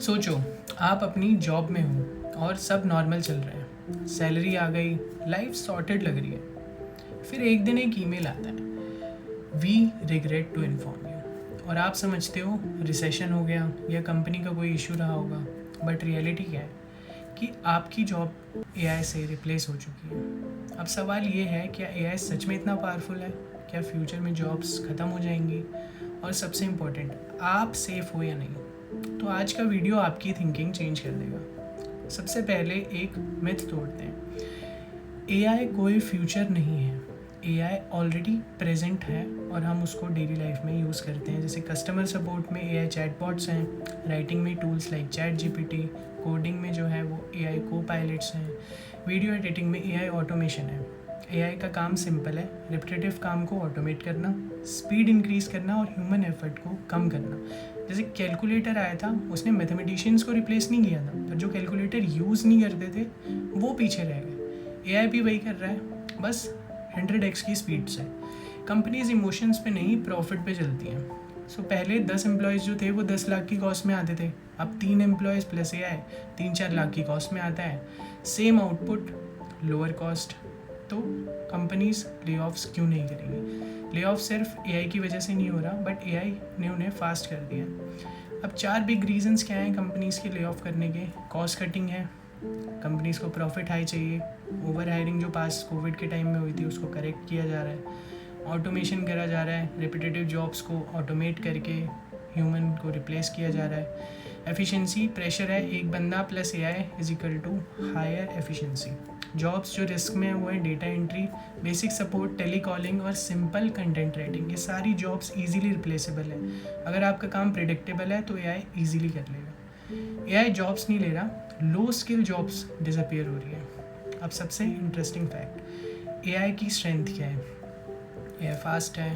सोचो, आप अपनी जॉब में हो और सब नॉर्मल चल रहा है। सैलरी आ गई, लाइफ सॉर्टेड लग रही है। फिर एक दिन एक ईमेल आता है, we regret to inform you. और आप समझते हो रिसेशन हो गया या कंपनी का कोई इशू रहा होगा। बट रियलिटी क्या है कि आपकी जॉब एआई से रिप्लेस हो चुकी है। अब सवाल ये है, क्या एआई सच में इतना पावरफुल है? क्या फ्यूचर में जॉब्स ख़त्म हो जाएंगी? और सबसे इम्पोर्टेंट, आप सेफ हो या नहीं? तो आज का वीडियो आपकी थिंकिंग चेंज कर देगा। सबसे पहले एक मिथ तोड़ते हैं, एआई कोई फ्यूचर नहीं है। एआई ऑलरेडी प्रेजेंट है और हम उसको डेली लाइफ में यूज़ करते हैं। जैसे कस्टमर सपोर्ट में एआई चैटबॉट्स हैं, राइटिंग में tools like chat GPT, coding में जो है वो एआई को पायलट्स हैं, वीडियो एडिटिंग में एआई ऑटोमेशन है। एआई का काम सिंपल है, रिपीटेटिव काम को ऑटोमेट करना, स्पीड इंक्रीज़ करना और ह्यूमन एफर्ट को कम करना। जैसे कैलकुलेटर आया था, उसने मैथमेटिशियंस को रिप्लेस नहीं किया था, पर जो कैलकुलेटर यूज़ नहीं करते थे वो पीछे रह गए। एआई भी वही कर रहा है, बस 100x की स्पीड से। कंपनीज इमोशंस पे नहीं, प्रॉफिट पे चलती हैं। सो पहले 10 एम्प्लॉयज़ जो थे वो 10 लाख की कॉस्ट में आते थे। अब 3 एम्प्लॉयज़ प्लस एआई 3-4 लाख की कॉस्ट में आता है। Same output, lower cost. तो कंपनीज ले ऑफ्स क्यों नहीं करेंगी? ले ऑफ सिर्फ एआई की वजह से नहीं हो रहा, बट एआई ने उन्हें फास्ट कर दिया। अब 4 बिग रीजंस क्या हैं कंपनीज के ले ऑफ करने के? कॉस्ट कटिंग है, कंपनीज को प्रॉफिट हाई चाहिए। ओवर हायरिंग जो पास कोविड के टाइम में हुई थी उसको करेक्ट किया जा रहा है। ऑटोमेशन करा जा रहा है, रिपीटेटिव जॉब्स को ऑटोमेट करके ह्यूमन को रिप्लेस किया जा रहा है। एफिशिएंसी प्रेशर है, एक बंदा plus AI is equal to higher efficiency. Jobs जो रिस्क में है वो है data entry, basic support, tele calling और सिंपल कंटेंट राइटिंग। ये सारी जॉब्स इजीली रिप्लेसेबल है। अगर आपका काम प्रिडिक्टेबल है तो एआई इजीली कर लेगा। एआई जॉब्स नहीं ले रहा, लो स्किल जॉब्स डिसअपियर हो रही है। अब सबसे इंटरेस्टिंग फैक्ट, एआई की स्ट्रेंथ क्या है? एआई फास्ट है,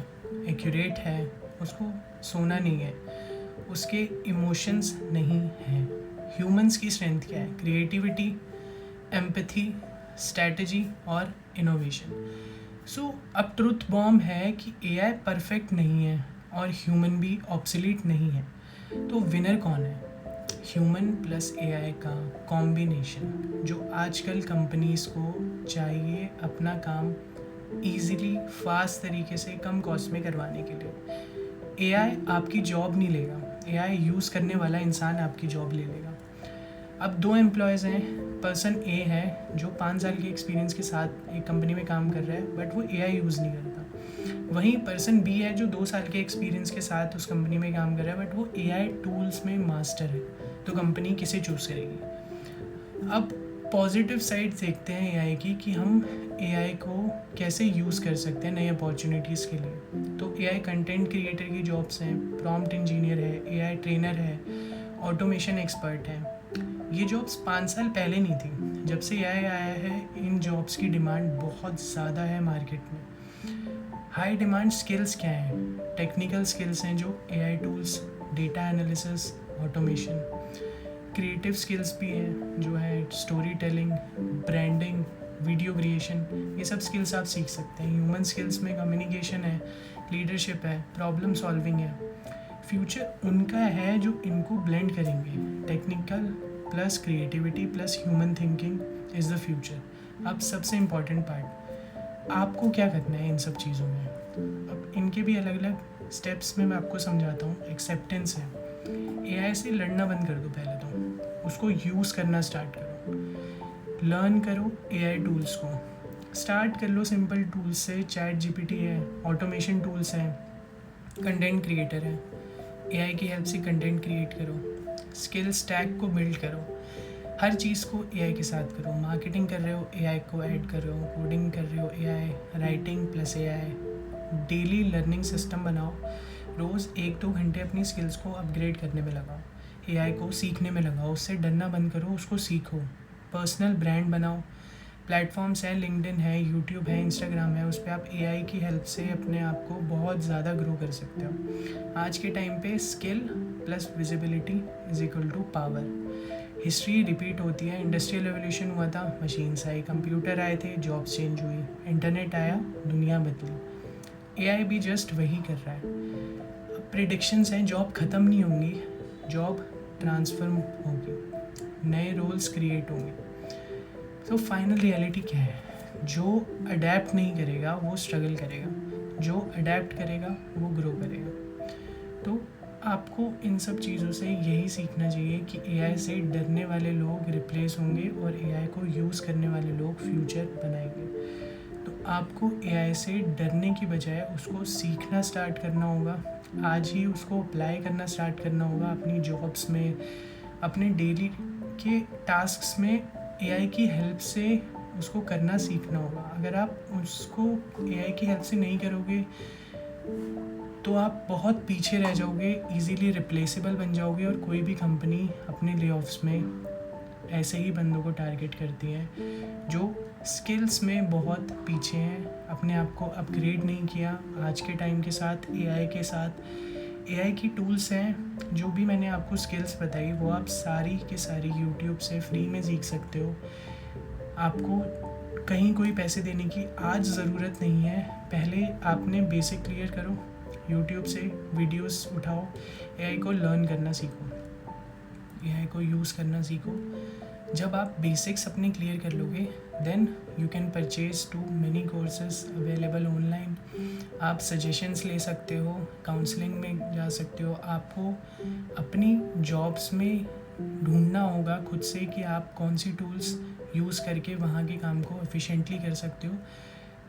एक्यूरेट है, उसको सोना नहीं है, उसके इमोशंस नहीं हैं। ह्यूमंस की स्ट्रेंथ क्या है? क्रिएटिविटी, एम्पैथी, स्ट्रैटेजी और इनोवेशन। सो अब ट्रुथ बॉम्ब है कि एआई परफेक्ट नहीं है और ह्यूमन भी ऑब्सोलीट नहीं है। तो विनर कौन है? ह्यूमन प्लस एआई का कॉम्बिनेशन, जो आजकल कंपनीज़ को चाहिए अपना काम ईज़िली फास्ट तरीके से कम कॉस्ट में करवाने के लिए। एआई आपकी जॉब नहीं लेगा, एआई यूज़ करने वाला इंसान आपकी जॉब ले लेगा। अब 2 एम्प्लॉयज़ हैं, पर्सन ए है जो 5 साल के एक्सपीरियंस के साथ एक कंपनी में काम कर रहा है, बट वो एआई यूज़ नहीं करता। वहीं पर्सन बी है जो 2 साल के एक्सपीरियंस के साथ उस कंपनी में काम कर रहा है, बट वो एआई टूल्स में मास्टर है। तो कंपनी किसे चूज़ करेगी? अब पॉजिटिव साइड देखते हैं एआई की, कि हम एआई को कैसे यूज़ कर सकते हैं नई अपॉर्चुनिटीज़ के लिए। तो एआई कंटेंट क्रिएटर की जॉब्स हैं, प्रॉम्प्ट इंजीनियर है, एआई ट्रेनर है, ऑटोमेशन एक्सपर्ट है। ये जॉब्स 5 साल पहले नहीं थी। जब से एआई आया है इन जॉब्स की डिमांड बहुत ज़्यादा है मार्केट में। हाई डिमांड स्किल्स क्या हैं? टेक्निकल स्किल्स हैं जो AI tools, data analysis, automation. Creative skills भी हैं जो है story telling, branding, video creation. ये सब स्किल्स आप सीख सकते हैं। ह्यूमन स्किल्स में कम्युनिकेशन है, लीडरशिप है, प्रॉब्लम सॉल्विंग है। फ्यूचर उनका है जो इनको ब्लेंड करेंगे। Technical plus creativity plus human thinking is the future. अब सबसे इम्पॉर्टेंट पार्ट, आपको क्या करना है इन सब चीज़ों में? अब इनके भी अलग अलग स्टेप्स में मैं आपको समझाता हूँ। एक्सेप्टेंस है, एआई से लड़ना बंद कर दो, पहले तो उसको यूज़ करना स्टार्ट करो। लर्न करो एआई टूल्स को, स्टार्ट कर लो सिंपल टूल्स से। चैट जीपीटी है, ऑटोमेशन टूल्स हैं, कंटेंट क्रिएटर है, एआई की हेल्प से कंटेंट क्रिएट करो। स्किल स्टैक को बिल्ड करो, हर चीज़ को एआई के साथ करो। मार्केटिंग कर रहे हो, एआई को ऐड कर रहे हो। कोडिंग कर रहे हो, AI. Writing plus AI. Daily learning system बनाओ, रोज़ 1-2 घंटे अपनी स्किल्स को अपग्रेड करने में लगाओ, एआई को सीखने में लगाओ। उससे डरना बंद करो, उसको सीखो। पर्सनल ब्रांड बनाओ। प्लेटफॉर्म्स हैं, लिंक्डइन है, यूट्यूब है, इंस्टाग्राम है, उस पर आप एआई की हेल्प से अपने आप को बहुत ज़्यादा ग्रो कर सकते हो। आज के टाइम पे skill plus visibility is equal to power. History repeat होती है। इंडस्ट्रियल रेवोल्यूशन हुआ था, मशीन्स आई, कंप्यूटर आए थे, जॉब्स चेंज हुई, इंटरनेट आया, दुनिया बदली। एआई भी जस्ट वही कर रहा है। अब प्रिडिक्शंस हैं, जॉब ख़त्म नहीं होंगी, जॉब ट्रांसफॉर्म होगी, नए रोल्स क्रिएट होंगे। तो फाइनल रियलिटी क्या है? जो अडेप्ट नहीं करेगा वो स्ट्रगल करेगा, जो अडेप्ट करेगा वो ग्रो करेगा। तो आपको इन सब चीज़ों से यही सीखना चाहिए कि एआई से डरने वाले लोग रिप्लेस होंगे और एआई को यूज़ करने वाले लोग फ्यूचर बनाएंगे। तो आपको एआई से डरने की बजाय उसको सीखना स्टार्ट करना होगा, आज ही उसको अप्लाई करना स्टार्ट करना होगा अपनी जॉब्स में, अपने डेली के टास्क्स में एआई की हेल्प से उसको करना सीखना होगा। अगर आप उसको एआई की हेल्प से नहीं करोगे तो आप बहुत पीछे रह जाओगे, इजीली रिप्लेसेबल बन जाओगे। और कोई भी कंपनी अपने लेऑफ्स में ऐसे ही बंदों को टारगेट करती हैं जो स्किल्स में बहुत पीछे हैं, अपने आप को अपग्रेड नहीं किया आज के टाइम के साथ, एआई के साथ। एआई की टूल्स हैं, जो भी मैंने आपको स्किल्स बताई वो आप सारी के सारी यूट्यूब से फ्री में सीख सकते हो। आपको कहीं कोई पैसे देने की आज ज़रूरत नहीं है। पहले आपने बेसिक क्लियर करो, यूट्यूब से वीडियोस उठाओ, एआई को लर्न करना सीखो, एआई को यूज़ करना सीखो। जब आप बेसिक्स अपने क्लियर कर लोगे then you can purchase to many courses available online. आप सजेशंस ले सकते हो, काउंसलिंग में जा सकते हो। आपको अपनी जॉब्स में ढूंढना होगा खुद से कि आप कौन सी टूल्स यूज़ करके वहाँ के काम को एफिशिएंटली कर सकते हो।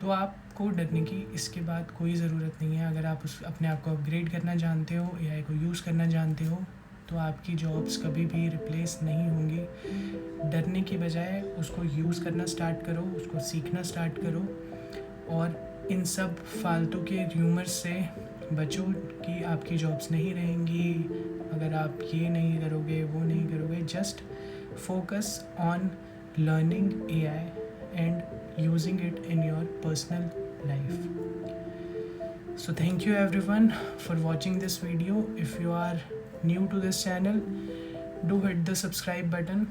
तो आपको डरने की इसके बाद कोई ज़रूरत नहीं है। अगर आप अपने आप को अपग्रेड करना जानते हो, एआई को यूज़ करना जानते हो, तो आपकी जॉब्स कभी भी रिप्लेस नहीं होंगी। डरने की बजाय उसको यूज़ करना स्टार्ट करो, उसको सीखना स्टार्ट करो और इन सब फालतू के र्यूमर्स से बचो कि आपकी जॉब्स नहीं रहेंगी अगर आप ये नहीं करोगे, वो नहीं करोगे। Just focus on learning AI and using it in your personal life. So thank you everyone for watching this video. If you are new to this channel, do hit the subscribe button